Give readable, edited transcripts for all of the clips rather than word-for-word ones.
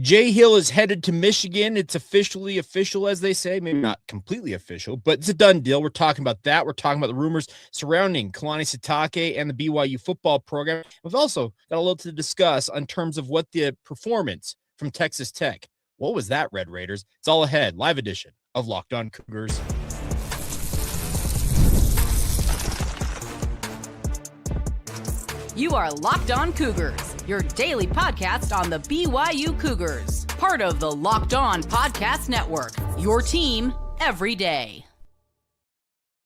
Jay Hill is headed to Michigan. It's officially official, as they say. Maybe not completely official, but it's a done deal. We're talking about that. We're talking about the rumors surrounding Kalani Sitake and the BYU football program. We've also got a little to discuss in terms of what the performance from Texas Tech. What was that, Red Raiders? It's all ahead. Live edition of Locked On Cougars. You are Locked On Cougars, your daily podcast on the BYU Cougars. Part of the Locked On Podcast Network, your team every day.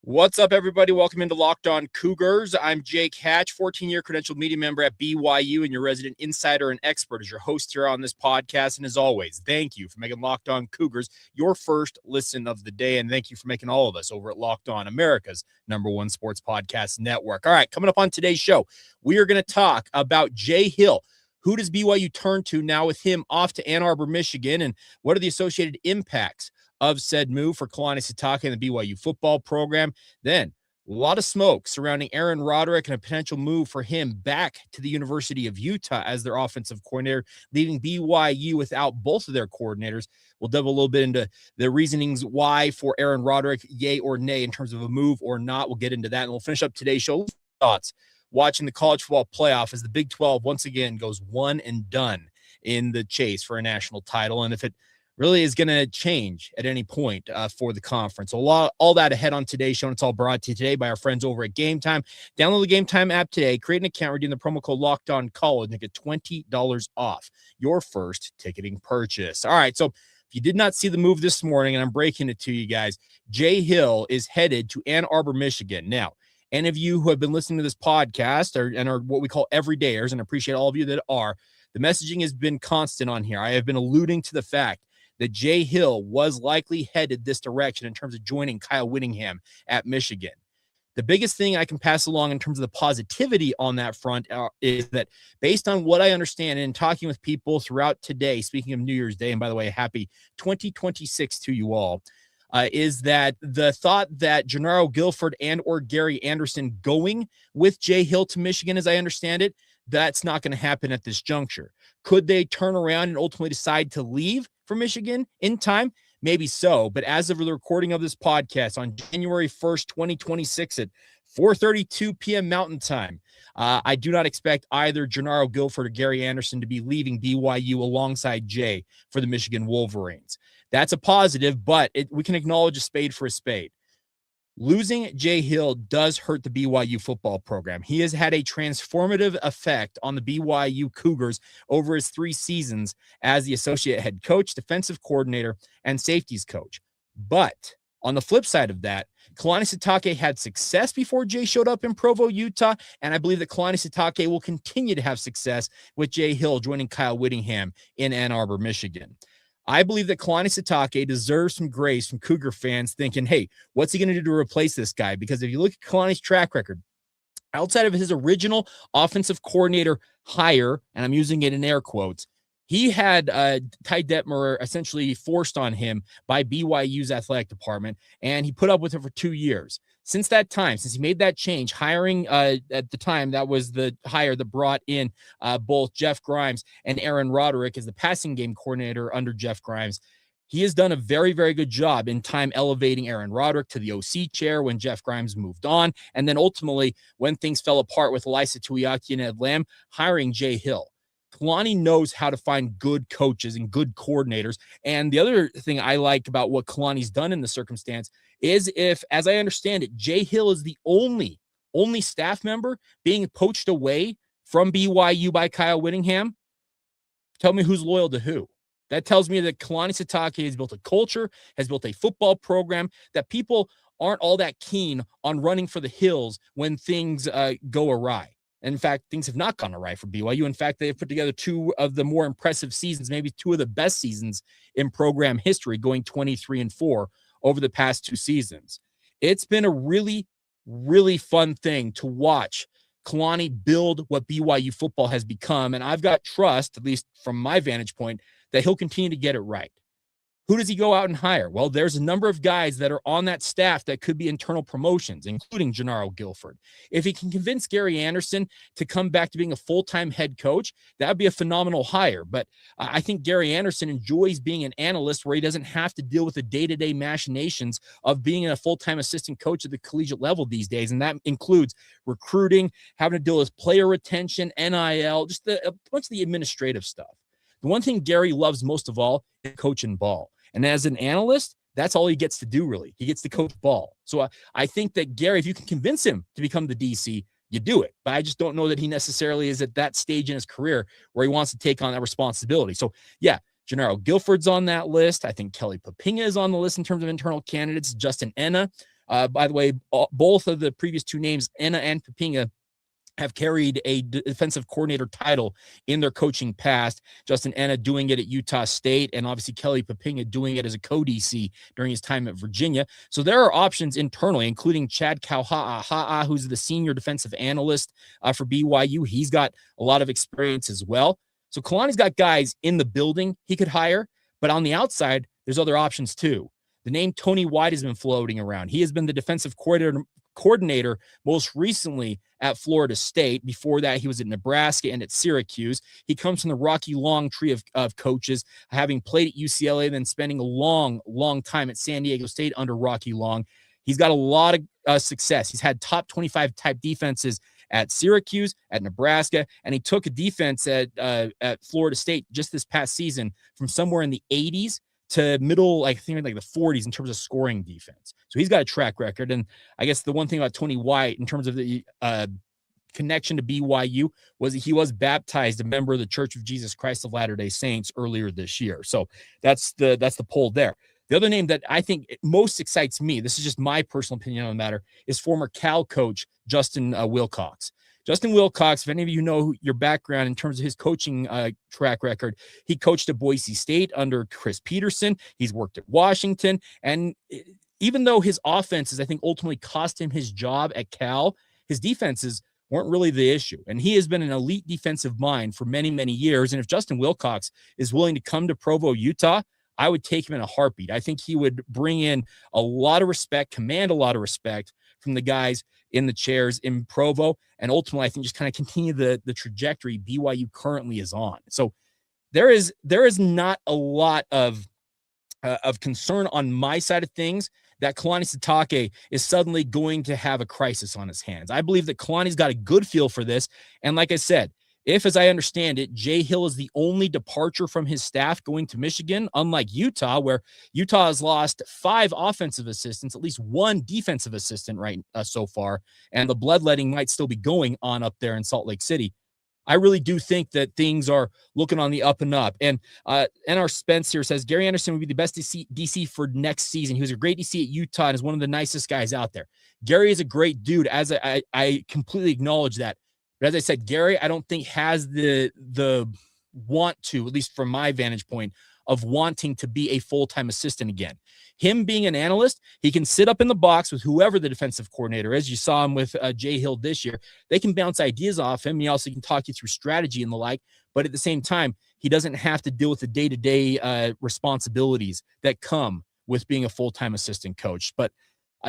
What's up, everybody? Welcome into Locked On Cougars. I'm Jake Hatch, 14-year credentialed media member at BYU and your resident insider and expert as your host here on this podcast. And as always, thank you for making Locked On Cougars your first listen of the day. And thank you for making all of us over at Locked On, America's #1 sports podcast network. All right, coming up on today's show, we are going to talk about Jay Hill. Who does BYU turn to now with him off to Ann Arbor, Michigan? And what are the associated impacts of said move for Kalani Sitake and the BYU football program? Then a lot of smoke surrounding Aaron Roderick and a potential move for him back to the University of Utah as their offensive coordinator, leaving BYU without both of their coordinators. We'll delve a little bit into the reasonings why for Aaron Roderick, yay or nay, in terms of a move or not. We'll get into that, and we'll finish up today's show. Thoughts watching the college football playoff as the Big 12 once again goes one and done in the chase for a national title, and if it really is going to change at any point for the conference. So all that ahead on today's show. And it's all brought to you today by our friends over at Game Time. Download the Game Time app today. Create an account. Redeem the promo code Locked On College and get $20 off your first ticketing purchase. All right. So if you did not see the move this morning, and I'm breaking it to you guys, Jay Hill is headed to Ann Arbor, Michigan. Now, any of you who have been listening to this podcast and are what we call everydayers, and I appreciate all of you that are, the messaging has been constant on here. I have been alluding to the fact that Jay Hill was likely headed this direction in terms of joining Kyle Whittingham at Michigan. The biggest thing I can pass along in terms of the positivity on that front is that based on what I understand and talking with people throughout today, speaking of New Year's Day, and by the way, happy 2026 to you all, is that the thought that Gennaro Guilford and or Gary Anderson going with Jay Hill to Michigan, as I understand it, that's not going to happen at this juncture. Could they turn around and ultimately decide to leave for Michigan in time? Maybe so. But as of the recording of this podcast on January 1st, 2026 at 4:32 p.m. Mountain Time, I do not expect either Gennaro Guilford or Gary Anderson to be leaving BYU alongside Jay for the Michigan Wolverines. That's a positive, but we can acknowledge a spade for a spade. Losing Jay Hill does hurt the BYU football program. He has had a transformative effect on the BYU Cougars over his 3 seasons as the associate head coach, defensive coordinator, and safeties coach. But on the flip side of that, Kalani Sitake had success before Jay showed up in Provo, Utah, and I believe that Kalani Sitake will continue to have success with Jay Hill joining Kyle Whittingham in Ann Arbor, Michigan. I believe that Kalani Sitake deserves some grace from Cougar fans thinking, hey, what's he going to do to replace this guy? Because if you look at Kalani's track record, outside of his original offensive coordinator hire, and I'm using it in air quotes, he had Ty Detmer essentially forced on him by BYU's athletic department, and he put up with it for 2 years. Since that time, since he made that change, hiring at the time, that was the hire that brought in both Jeff Grimes and Aaron Roderick as the passing game coordinator under Jeff Grimes. He has done a very, very good job in time elevating Aaron Roderick to the OC chair when Jeff Grimes moved on. And then ultimately, when things fell apart with Elisa Tuiaki and Ed Lamb, hiring Jay Hill. Kalani knows how to find good coaches and good coordinators. And the other thing I like about what Kalani's done in the circumstance is if, as I understand it, Jay Hill is the only staff member being poached away from BYU by Kyle Whittingham, tell me who's loyal to who. That tells me that Kalani Sitake has built a culture, has built a football program that people aren't all that keen on running for the hills when things go awry. And in fact, things have not gone awry for BYU. In fact, they have put together 2 of the more impressive seasons, maybe 2 of the best seasons in program history, going 23-4 over the past 2 seasons. It's been a really, really fun thing to watch Kalani build what BYU football has become. And I've got trust, at least from my vantage point, that he'll continue to get it right. Who does he go out and hire? Well, there's a number of guys that are on that staff that could be internal promotions, including Gennaro Guilford. If he can convince Gary Anderson to come back to being a full-time head coach, that would be a phenomenal hire. But I think Gary Anderson enjoys being an analyst where he doesn't have to deal with the day-to-day machinations of being a full-time assistant coach at the collegiate level these days. And that includes recruiting, having to deal with player retention, NIL, just a bunch of the administrative stuff. The one thing Gary loves most of all is coaching ball. And as an analyst, that's all he gets to do, really. He gets to coach ball. So I think that Gary, if you can convince him to become the DC, you do it. But I just don't know that he necessarily is at that stage in his career where he wants to take on that responsibility. So, yeah, Gennaro Guilford's on that list. I think Kelly Papinga is on the list in terms of internal candidates. Justin Enna. By the way, both of the previous two names, Enna and Papinga, have carried a defensive coordinator title in their coaching past. Justin Enna doing it at Utah State, and obviously Kelly Papinga doing it as a co-DC during his time at Virginia. So there are options internally, including Chad Kauha'a, who's the senior defensive analyst for BYU. He's got a lot of experience as well. So Kalani's got guys in the building he could hire, but on the outside, there's other options too. The name Tony White has been floating around. He has been the defensive coordinator most recently at Florida State. Before that, he was at Nebraska and at Syracuse. He comes from the Rocky Long tree of coaches, having played at UCLA, then spending a long time at San Diego State under Rocky Long. He's got a lot of success. He's had top 25 type defenses at Syracuse, at Nebraska, and he took a defense at Florida State just this past season from somewhere in the 80s to middle, like I think like the 40s in terms of scoring defense. So he's got a track record. And I guess the one thing about Tony White in terms of the connection to BYU was that he was baptized a member of the Church of Jesus Christ of Latter-day Saints earlier this year. So that's the poll there. The other name that I think most excites me, this is just my personal opinion on the matter, is former Cal coach Justin Wilcox. Justin Wilcox, if any of you know your background in terms of his coaching track record, he coached at Boise State under Chris Peterson. He's worked at Washington. And even though his offenses, I think, ultimately cost him his job at Cal, his defenses weren't really the issue. And he has been an elite defensive mind for many, many years. And if Justin Wilcox is willing to come to Provo, Utah, I would take him in a heartbeat. I think he would bring in a lot of respect, command a lot of respect from the guys in the chairs in Provo, and ultimately, I think just kind of continue the trajectory BYU currently is on. So there is not a lot of concern on my side of things that Kalani Sitake is suddenly going to have a crisis on his hands. I believe that Kalani's got a good feel for this, and like I said, if, as I understand it, Jay Hill is the only departure from his staff going to Michigan, unlike Utah, where Utah has lost 5 offensive assistants, at least 1 defensive assistant so far, and the bloodletting might still be going on up there in Salt Lake City. I really do think that things are looking on the up and up. And NR Spence here says, Gary Anderson would be the best DC for next season. He was a great DC at Utah and is one of the nicest guys out there. Gary is a great dude, as I completely acknowledge that. But as I said, Gary, I don't think has the want to, at least from my vantage point, of wanting to be a full-time assistant again. Him being an analyst, he can sit up in the box with whoever the defensive coordinator is. You saw him with Jay Hill this year. They can bounce ideas off him. He also can talk you through strategy and the like. But at the same time, he doesn't have to deal with the day-to-day responsibilities that come with being a full-time assistant coach. But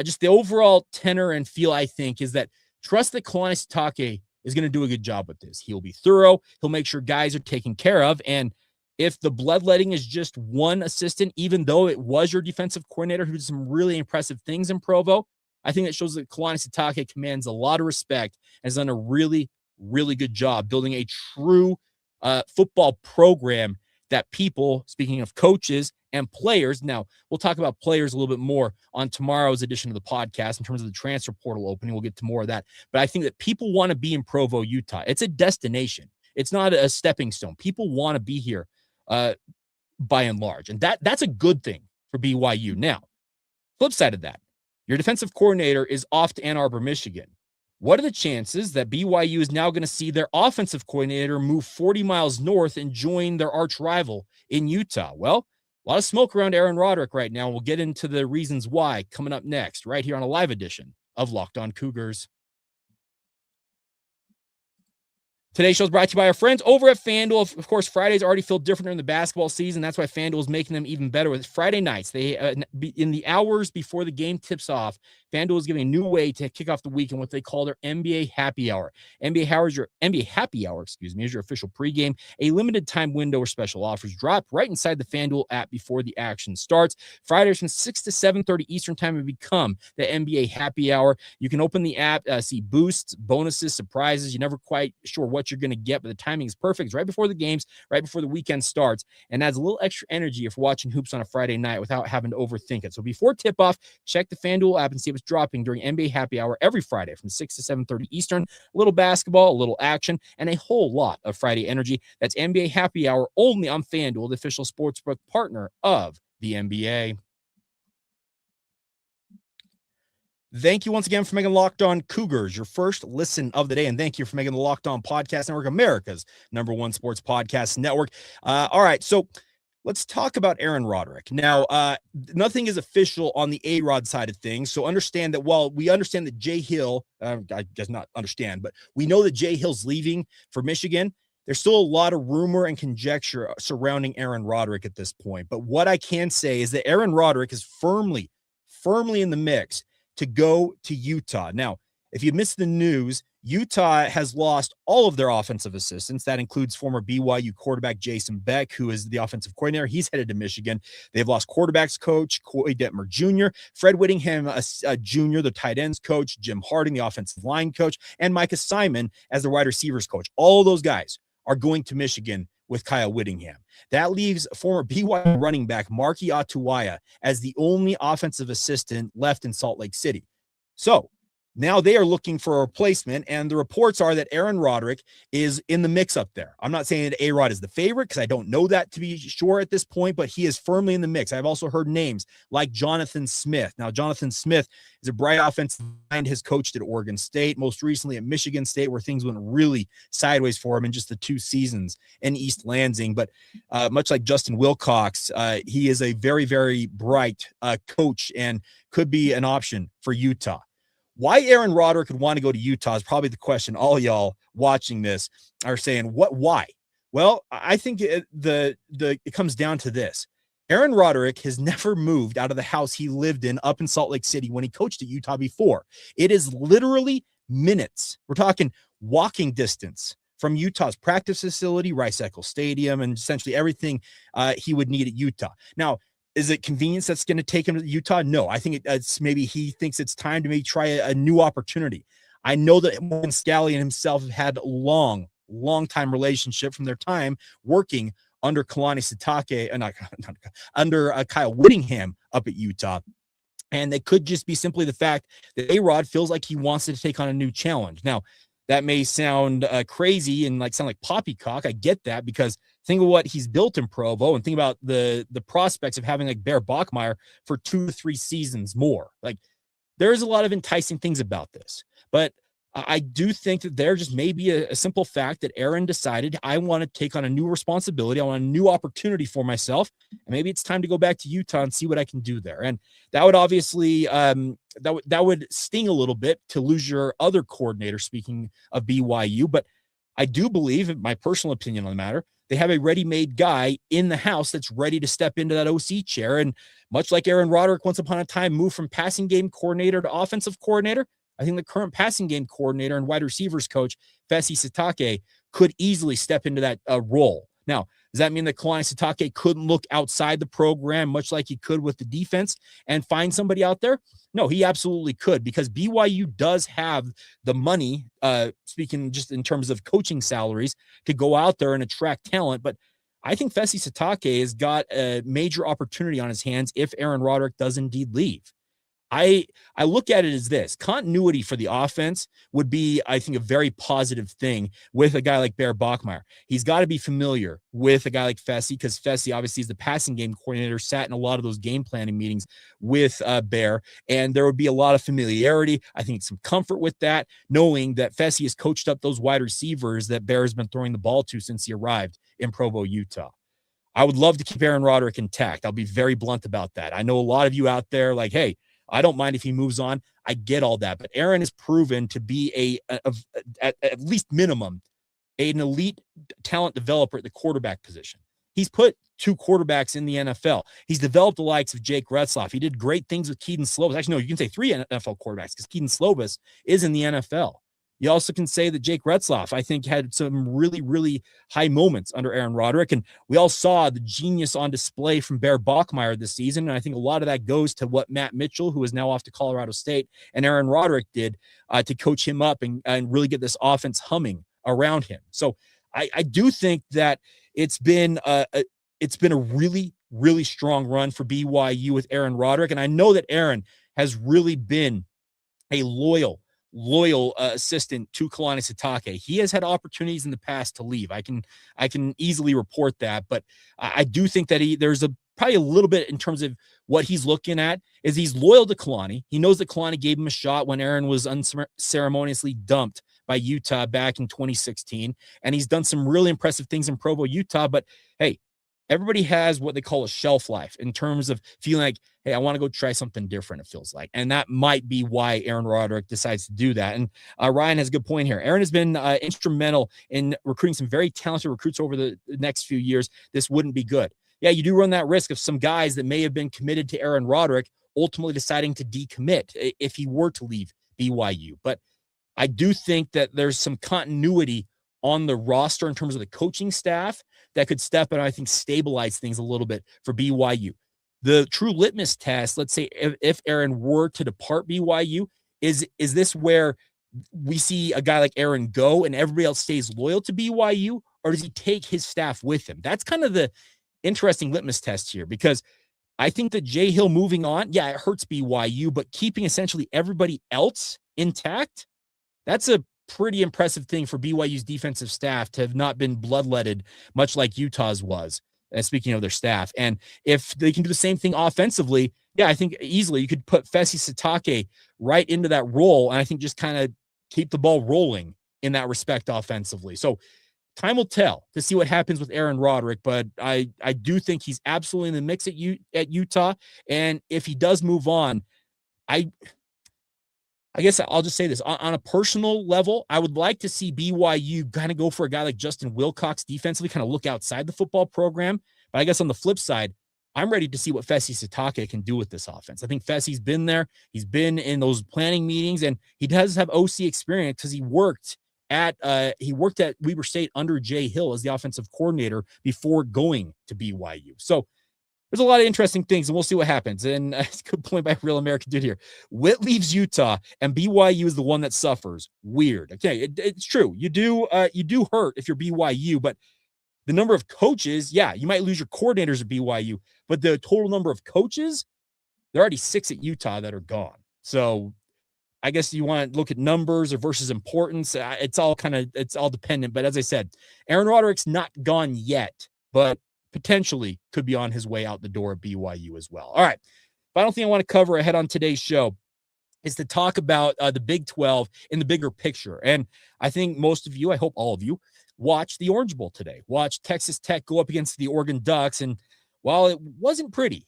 just the overall tenor and feel, I think, is that trust that Kalani Sitake is going to do a good job with this. He'll be thorough. He'll make sure guys are taken care of. And if the bloodletting is just one assistant, even though it was your defensive coordinator who did some really impressive things in Provo, I think that shows that Kalani Sitake commands a lot of respect and has done a really, really good job building a true football program that people, speaking of coaches and players, now we'll talk about players a little bit more on tomorrow's edition of the podcast in terms of the transfer portal opening. We'll get to more of that. But I think that people want to be in Provo, Utah. It's a destination. It's not a stepping stone. People want to be here by and large. And that's a good thing for BYU. Now, flip side of that, your defensive coordinator is off to Ann Arbor, Michigan. What are the chances that BYU is now going to see their offensive coordinator move 40 miles north and join their arch rival in Utah? Well, a lot of smoke around Aaron Roderick right now. We'll get into the reasons why coming up next, right here on a live edition of Locked On Cougars. Today's show is brought to you by our friends over at FanDuel. Of course, Fridays already feel different during the basketball season. That's why FanDuel is making them even better with Friday nights. They in the hours before the game tips off, FanDuel is giving a new way to kick off the week in what they call their NBA Happy Hour. NBA Happy Hour, is your official pregame, a limited time window where special offers drop right inside the FanDuel app before the action starts. Fridays from 6 to 7:30 Eastern time have become the NBA Happy Hour. You can open the app, see boosts, bonuses, surprises. You're never quite sure what you're going to get, but the timing is perfect. It's right before the games, right before the weekend starts, and adds a little extra energy if watching hoops on a Friday night without having to overthink it. So before tip-off, check the FanDuel app and see what's dropping during NBA Happy Hour every Friday from 6 to 7:30 Eastern. A little basketball, a little action, and a whole lot of Friday energy. That's NBA Happy Hour only on FanDuel, the official sportsbook partner of the NBA. Thank you once again for making Locked On Cougars your first listen of the day. And thank you for making the Locked On Podcast Network America's #1 sports podcast network. All right, so let's talk about Aaron Roderick. Now, nothing is official on the A-Rod side of things. So understand that while we understand that Jay Hill, I guess not understand, but we know that Jay Hill's leaving for Michigan. There's still a lot of rumor and conjecture surrounding Aaron Roderick at this point. But what I can say is that Aaron Roderick is firmly in the mix to go to Utah. Now, if you missed the news, Utah has lost all of their offensive assistants. That includes former BYU quarterback Jason Beck, who is the offensive coordinator. He's headed to Michigan. They've lost quarterbacks coach Coy Detmer Jr., Fred Whittingham Jr., the tight ends coach, Jim Harding, the offensive line coach, and Micah Simon as the wide receivers coach. All of those guys are going to Michigan with Kyle Whittingham. That leaves former BYU running back Marky Atuaya as the only offensive assistant left in Salt Lake City. So now they are looking for a replacement, and the reports are that Aaron Roderick is in the mix up there. I'm not saying that A-Rod is the favorite because I don't know that to be sure at this point, but he is firmly in the mix. I've also heard names like Jonathan Smith. Now, Jonathan Smith is a bright offensive mind, has coached at Oregon State, most recently at Michigan State, where things went really sideways for him in just the 2 seasons in East Lansing. But much like Justin Wilcox, he is a very, very bright coach and could be an option for Utah. Why Aaron Roderick would want to go to Utah is probably the question all y'all watching this are saying, why? Well, I think it comes down to this. Aaron Roderick has never moved out of the house he lived in up in Salt Lake City when he coached at Utah before. It is literally minutes. We're talking walking distance from Utah's practice facility, Rice-Eccles Stadium, and essentially everything he would need at Utah. Now, is it convenience that's going to take him to Utah? No, I think it's maybe he thinks it's time to maybe try a new opportunity. I know that Morgan Scalley and himself have had a long time relationship from their time working under Kalani Sitake, under Kyle Whittingham up at Utah. And it could just be simply the fact that A-Rod feels like he wants to take on a new challenge. Now, that may sound crazy and sound like poppycock. I get that, because think of what he's built in Provo and think about the prospects of having like Bear Bachmeier for 2 to 3 seasons more. Like, there's a lot of enticing things about this, but I do think that there just may be a simple fact that Aaron decided, I want to take on a new responsibility. I want a new opportunity for myself. And maybe it's time to go back to Utah and see what I can do there. And that would obviously, that would sting a little bit to lose your other coordinator, speaking of BYU. But I do believe, in my personal opinion on the matter, they have a ready-made guy in the house that's ready to step into that OC chair. And much like Aaron Roderick once upon a time moved from passing game coordinator to offensive coordinator, I think the current passing game coordinator and wide receivers coach, Kalani Sitake, could easily step into that role. Now, does that mean that Kalani Sitake couldn't look outside the program, much like he could with the defense, and find somebody out there? No, he absolutely could, because BYU does have the money, speaking just in terms of coaching salaries, to go out there and attract talent. But I think Kalani Sitake has got a major opportunity on his hands if Aaron Roderick does indeed leave. I look at it as this: continuity for the offense would be, I think, a very positive thing with a guy like Bear Bachmeier. He's got to be familiar with a guy like Fessy, because Fessy obviously is the passing game coordinator, sat in a lot of those game planning meetings with Bear, and there would be a lot of familiarity. I think some comfort with that, knowing that Fessy has coached up those wide receivers that Bear has been throwing the ball to since he arrived in Provo, Utah. I would love to keep Aaron Roderick intact. I'll be very blunt about that. I know a lot of you out there like, hey, I don't mind if he moves on. I get all that. But Aaron has proven to be at least minimum an elite talent developer at the quarterback position. He's put 2 quarterbacks in the NFL. He's developed the likes of Jake Retzlaff. He did great things with Keaton Slovis. Actually, no, you can say 3 NFL quarterbacks because Keaton Slovis is in the NFL. You also can say that Jake Retzlaff, I think, had some really, really high moments under Aaron Roderick. And we all saw the genius on display from Bear Bachmeier this season. And I think a lot of that goes to what Matt Mitchell, who is now off to Colorado State, and Aaron Roderick did to coach him up and really get this offense humming around him. So I do think that it's been a really, really strong run for BYU with Aaron Roderick. And I know that Aaron has really been a loyal assistant to Kalani Sitake. He has had opportunities in the past to leave. I can easily report that, but I do think that there's probably a little bit in terms of what he's looking at is he's loyal to Kalani. He knows that Kalani gave him a shot when Aaron was unceremoniously dumped by Utah back in 2016. And he's done some really impressive things in Provo, Utah. But hey, everybody has what they call a shelf life in terms of feeling like, hey, I want to go try something different, it feels like. And that might be why Aaron Roderick decides to do that. And Ryan has a good point here. Aaron has been instrumental in recruiting some very talented recruits over the next few years. This wouldn't be good. Yeah, you do run that risk of some guys that may have been committed to Aaron Roderick ultimately deciding to decommit if he were to leave BYU. But I do think that there's some continuity on the roster in terms of the coaching staff that could step in and I think stabilize things a little bit for BYU. The true litmus test, let's say if Aaron were to depart BYU, is this where we see a guy like Aaron go and everybody else stays loyal to BYU, or does he take his staff with him? That's kind of the interesting litmus test here, because I think that Jay Hill moving on, yeah, it hurts BYU, but keeping essentially everybody else intact, that's a pretty impressive thing for BYU's defensive staff to have not been bloodletted, much like Utah's was. Speaking of their staff, and if they can do the same thing offensively, yeah, I think easily you could put Fesi Sitake right into that role, and I think just kind of keep the ball rolling in that respect offensively. So time will tell to see what happens with Aaron Roderick, but I do think he's absolutely in the mix at Utah, and if he does move on, I guess I'll just say this. On a personal level, I would like to see BYU kind of go for a guy like Justin Wilcox defensively, kind of look outside the football program. But I guess on the flip side, I'm ready to see what Fesi Sitake can do with this offense. I think Fesi's been there. He's been in those planning meetings, and he does have OC experience because he worked at Weber State under Jay Hill as the offensive coordinator before going to BYU. So there's a lot of interesting things, and we'll see what happens. And it's a good point by Real American Dude here. Witt leaves Utah, and BYU is the one that suffers. Weird. Okay, it's true. You do hurt if you're BYU, but the number of coaches, yeah, you might lose your coordinators at BYU, but the total number of coaches, there are already 6 at Utah that are gone. So I guess you want to look at numbers or versus importance. It's all dependent. But as I said, Aaron Roderick's not gone yet, but potentially could be on his way out the door at BYU as well. All right. Final thing I want to cover ahead on today's show is to talk about the Big 12 in the bigger picture. And I think most of you, I hope all of you, watched the Orange Bowl today. Watched Texas Tech go up against the Oregon Ducks. And while it wasn't pretty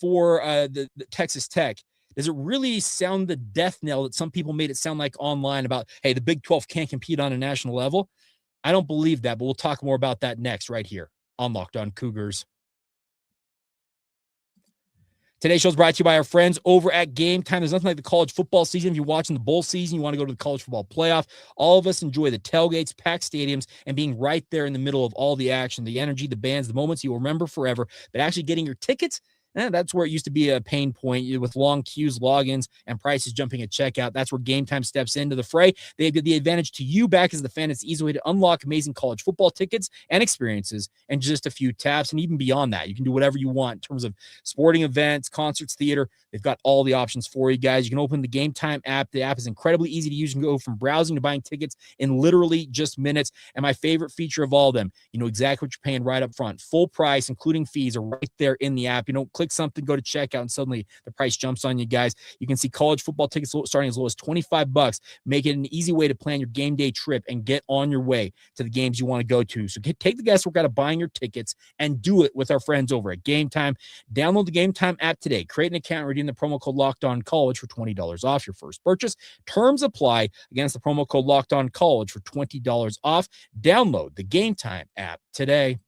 for the Texas Tech, does it really sound the death knell that some people made it sound like online about, hey, the Big 12 can't compete on a national level? I don't believe that, but we'll talk more about that next right here on Locked On Cougars. Today's show is brought to you by our friends over at Game Time. There's nothing like the college football season. If you're watching the bowl season, you want to go to the college football playoff. All of us enjoy the tailgates, packed stadiums, and being right there in the middle of all the action, the energy, the bands, the moments you'll remember forever. But actually getting your tickets, that's where it used to be a pain point with long queues, logins, and prices jumping at checkout. That's where Game Time steps into the fray. They give the advantage to you back as the fan. It's the easy way to unlock amazing college football tickets and experiences in just a few taps. And even beyond that, you can do whatever you want in terms of sporting events, concerts, theater. They've got all the options for you guys. You can open the Game Time app. The app is incredibly easy to use. You can go from browsing to buying tickets in literally just minutes. And my favorite feature of all of them, you know exactly what you're paying right up front. Full price, including fees, are right there in the app. You don't click click something, go to checkout, and suddenly the price jumps on you guys. You can see college football tickets starting as low as $25. Make it an easy way to plan your game day trip and get on your way to the games you want to go to. So take the guesswork out of buying your tickets and do it with our friends over at Game Time. Download the Game Time app today. Create an account and redeem the promo code LOCKEDONCollege for $20 off your first purchase. Terms apply against the promo code LOCKEDONCollege for $20 off. Download the Game Time app today.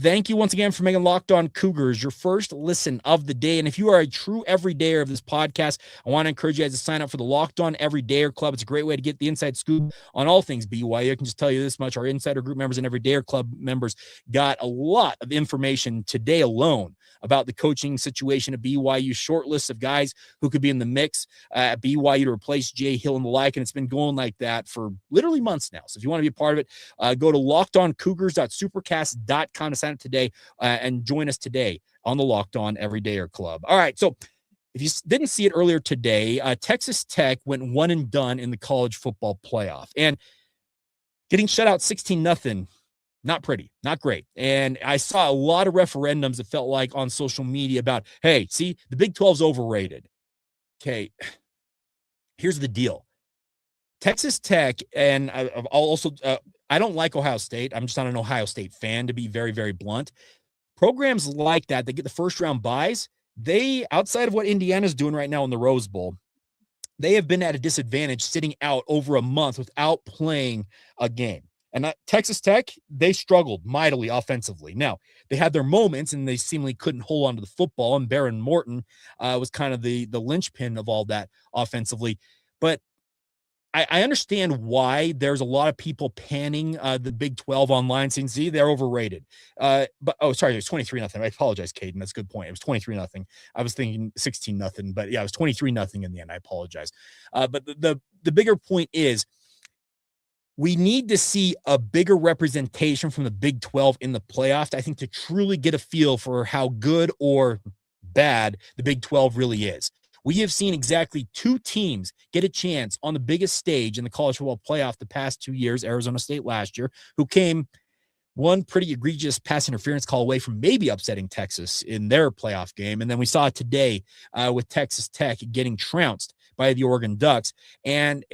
Thank you once again for making Locked On Cougars your first listen of the day. And if you are a true everydayer of this podcast, I want to encourage you guys to sign up for the Locked On Everydayer Club. It's a great way to get the inside scoop on all things BYU. I can just tell you this much. Our Insider Group members and Everydayer Club members got a lot of information today alone about the coaching situation at BYU, short lists of guys who could be in the mix at BYU to replace Jay Hill and the like, and it's been going like that for literally months now. So if you want to be a part of it, go to lockedoncougars.supercast.com to sign up today and join us today on the Locked On Everydayer Club. All right, so if you didn't see it earlier today, Texas Tech went one and done in the college football playoff, and getting shut out 16-0. Not pretty, not great. And I saw a lot of referendums, it felt like, on social media about, hey, see, the Big 12's overrated. Okay, here's the deal. Texas Tech, and I'll also, I don't like Ohio State. I'm just not an Ohio State fan, to be very, very blunt. Programs like that get the first-round buys, they, outside of what Indiana's doing right now in the Rose Bowl, they have been at a disadvantage sitting out over a month without playing a game. And Texas Tech, they struggled mightily offensively. Now, they had their moments, and they seemingly couldn't hold on to the football, and Baron Morton was kind of the linchpin of all that offensively. But I understand why there's a lot of people panning the Big 12 online, saying, see, they're overrated. It was 23-0. I apologize, Caden. That's a good point. It was 23-0. I was thinking 16-0, but yeah, it was 23-0 in the end. I apologize. But the bigger point is, we need to see a bigger representation from the Big 12 in the playoffs, I think, to truly get a feel for how good or bad the Big 12 really is. We have seen exactly two teams get a chance on the biggest stage in the college football playoff the past 2 years, Arizona State last year, who came one pretty egregious pass interference call away from maybe upsetting Texas in their playoff game. And then we saw it today with Texas Tech getting trounced by the Oregon Ducks. And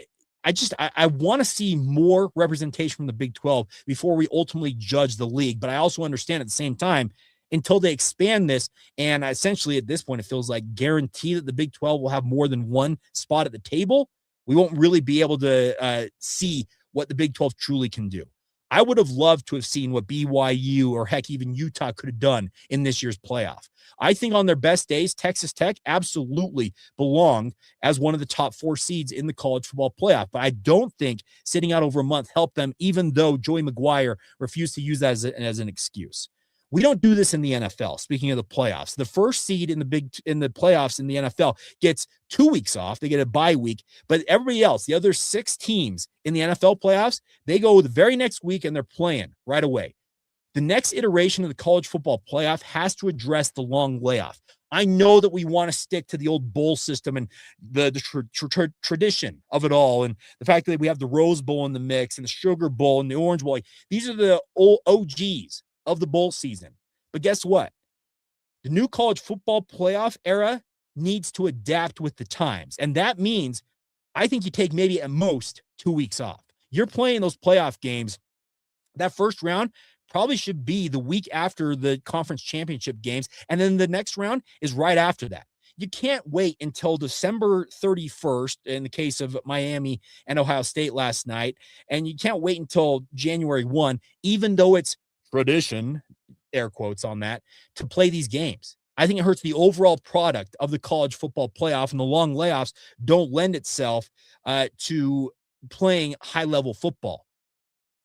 I want to see more representation from the Big 12 before we ultimately judge the league. But I also understand at the same time, until they expand this, and essentially at this point, it feels like guarantee that the Big 12 will have more than one spot at the table, we won't really be able to see what the Big 12 truly can do. I would have loved to have seen what BYU or heck, even Utah could have done in this year's playoff. I think on their best days, Texas Tech absolutely belonged as one of the top 4 seeds in the college football playoff. But I don't think sitting out over a month helped them, even though Joey McGuire refused to use that as an excuse. We don't do this in the NFL. Speaking of the playoffs, the first seed in the playoffs in the NFL gets 2 weeks off. They get a bye week, but everybody else, the other 6 teams in the NFL playoffs, they go the very next week and they're playing right away. The next iteration of the college football playoff has to address the long layoff. I know that we want to stick to the old bowl system and the tradition of it all, and the fact that we have the Rose Bowl in the mix and the Sugar Bowl and the Orange Bowl. These are the old OGs of the bowl season. But guess what? The new college football playoff era needs to adapt with the times. And that means I think you take maybe at most 2 weeks off. You're playing those playoff games. That first round probably should be the week after the conference championship games. And then the next round is right after that. You can't wait until December 31st in the case of Miami and Ohio State last night. And you can't wait until January 1, even though it's tradition, air quotes on that, to play these games. I think it hurts the overall product of the college football playoff, and the long layoffs don't lend itself to playing high-level football.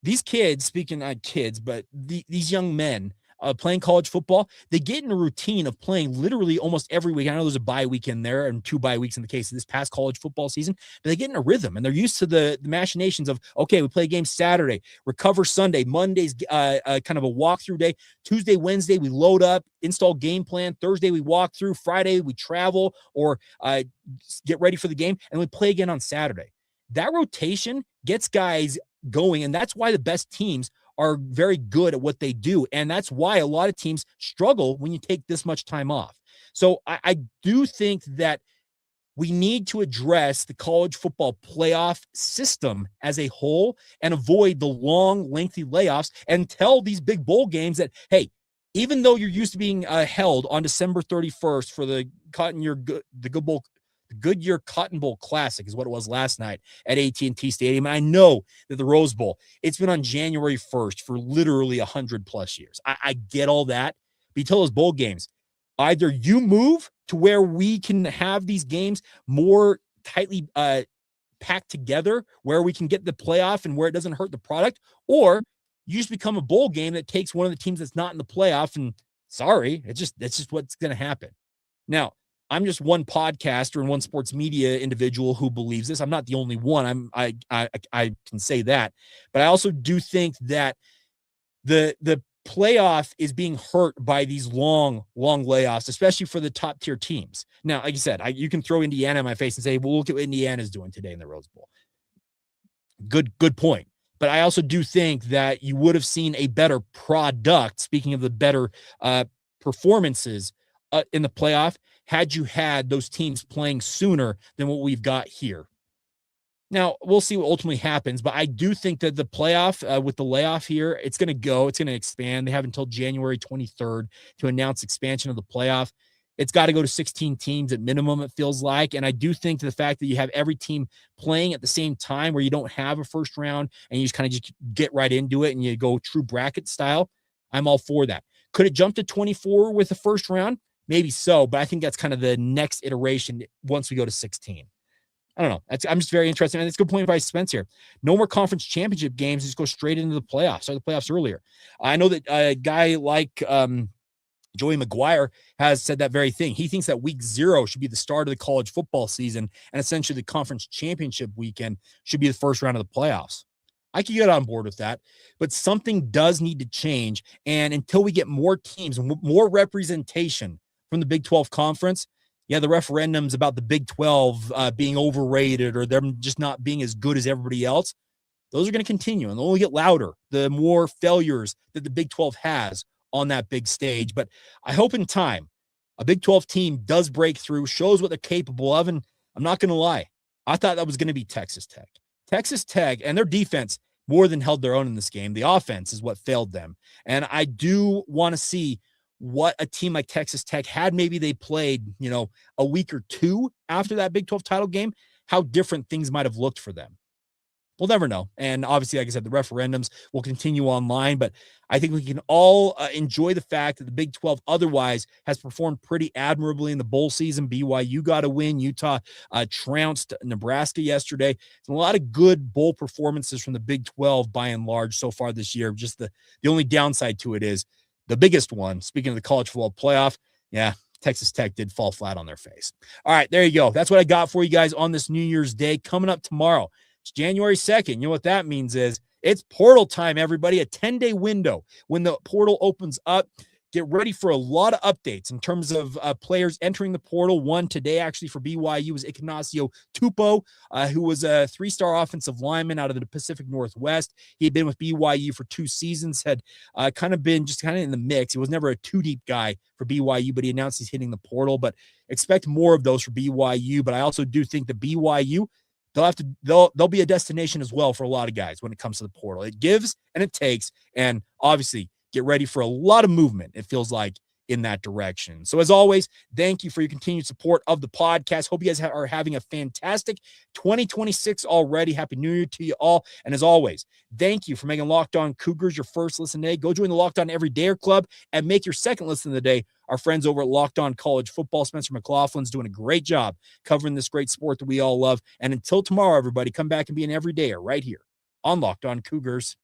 These kids, speaking not kids, but these young men playing college football, they get in a routine of playing literally almost every week. I know there's a bye week in there and 2 bye weeks in the case of this past college football season, but they get in a rhythm and they're used to the machinations of, okay, we play a game Saturday, recover Sunday, Monday's kind of a walkthrough day, Tuesday, Wednesday, we load up, install game plan, Thursday, we walk through, Friday, we travel or get ready for the game, and we play again on Saturday. That rotation gets guys going, and that's why the best teams are very good at what they do. And that's why a lot of teams struggle when you take this much time off. So I do think that we need to address the college football playoff system as a whole and avoid the long, lengthy layoffs and tell these big bowl games that, hey, even though you're used to being held on December 31st for the Goodyear Cotton Bowl Classic is what it was last night at AT&T Stadium. And I know that the Rose Bowl, it's been on January 1st for literally 100 plus years. I get all that. But you tell those bowl games, either you move to where we can have these games more tightly packed together, where we can get the playoff and where it doesn't hurt the product, or you just become a bowl game that takes one of the teams that's not in the playoff. And sorry, that's just what's going to happen. Now, I'm just one podcaster and one sports media individual who believes this. I'm not the only one. I can say that, but I also do think that the playoff is being hurt by these long layoffs, especially for the top tier teams. Now, like you said, you can throw Indiana in my face and say, well, look at what Indiana's doing today in the Rose Bowl. Good point. But I also do think that you would have seen a better product, speaking of the better performances in the playoff, had you had those teams playing sooner than what we've got here. Now, we'll see what ultimately happens, but I do think that the playoff with the layoff here, it's going to expand. They have until January 23rd to announce expansion of the playoff. It's got to go to 16 teams at minimum, it feels like. And I do think the fact that you have every team playing at the same time where you don't have a first round and you just kind of just get right into it and you go true bracket style, I'm all for that. Could it jump to 24 with the first round? Maybe so, but I think that's kind of the next iteration once we go to 16. I don't know. I'm just very interested. And it's a good point by Spence here. No more conference championship games. Just go straight into the playoffs. Start the playoffs earlier. I know that a guy like Joey McGuire has said that very thing. He thinks that week 0 should be the start of the college football season, and essentially the conference championship weekend should be the first round of the playoffs. I could get on board with that, but something does need to change. And until we get more teams and more representation from the Big 12 conference, yeah, the referendums about the Big 12 being overrated or them just not being as good as everybody else, those are going to continue and they'll only get louder the more failures that the Big 12 has on that big stage. But I hope in time a Big 12 team does break through, shows what they're capable of. And I'm not going to lie, I thought that was going to be Texas Tech. Texas Tech and their defense more than held their own in this game. The offense is what failed them. And I do want to see what a team like Texas Tech had. Maybe they played, a week or two after that Big 12 title game, how different things might have looked for them. We'll never know. And obviously, like I said, the referendums will continue online, but I think we can all enjoy the fact that the Big 12 otherwise has performed pretty admirably in the bowl season. BYU got a win. Utah trounced Nebraska yesterday. So a lot of good bowl performances from the Big 12 by and large so far this year. Just the only downside to it is the biggest one, speaking of the college football playoff, Texas Tech did fall flat on their face. All right, there you go. That's what I got for you guys on this New Year's Day. Coming up tomorrow, it's January 2nd. You know what that means is it's portal time, everybody. A 10-day window when the portal opens up. Get ready for a lot of updates in terms of players entering the portal. One today, actually, for BYU was Ignacio Tupo, who was a 3-star offensive lineman out of the Pacific Northwest. He had been with BYU for 2 seasons, had kind of been just kind of in the mix. He was never a too-deep guy for BYU, but he announced he's hitting the portal. But expect more of those for BYU. But I also do think that BYU, they'll be a destination as well for a lot of guys when it comes to the portal. It gives and it takes, and obviously get ready for a lot of movement, it feels like, in that direction. So as always, thank you for your continued support of the podcast. Hope you guys are having a fantastic 2026 already. Happy New Year to you all. And as always, thank you for making Locked On Cougars your first listen today. Go join the Locked On Everydayer Club and make your second listen of the day our friends over at Locked On College Football. Spencer McLaughlin's doing a great job covering this great sport that we all love. And until tomorrow, everybody, come back and be an everydayer right here on Locked On Cougars.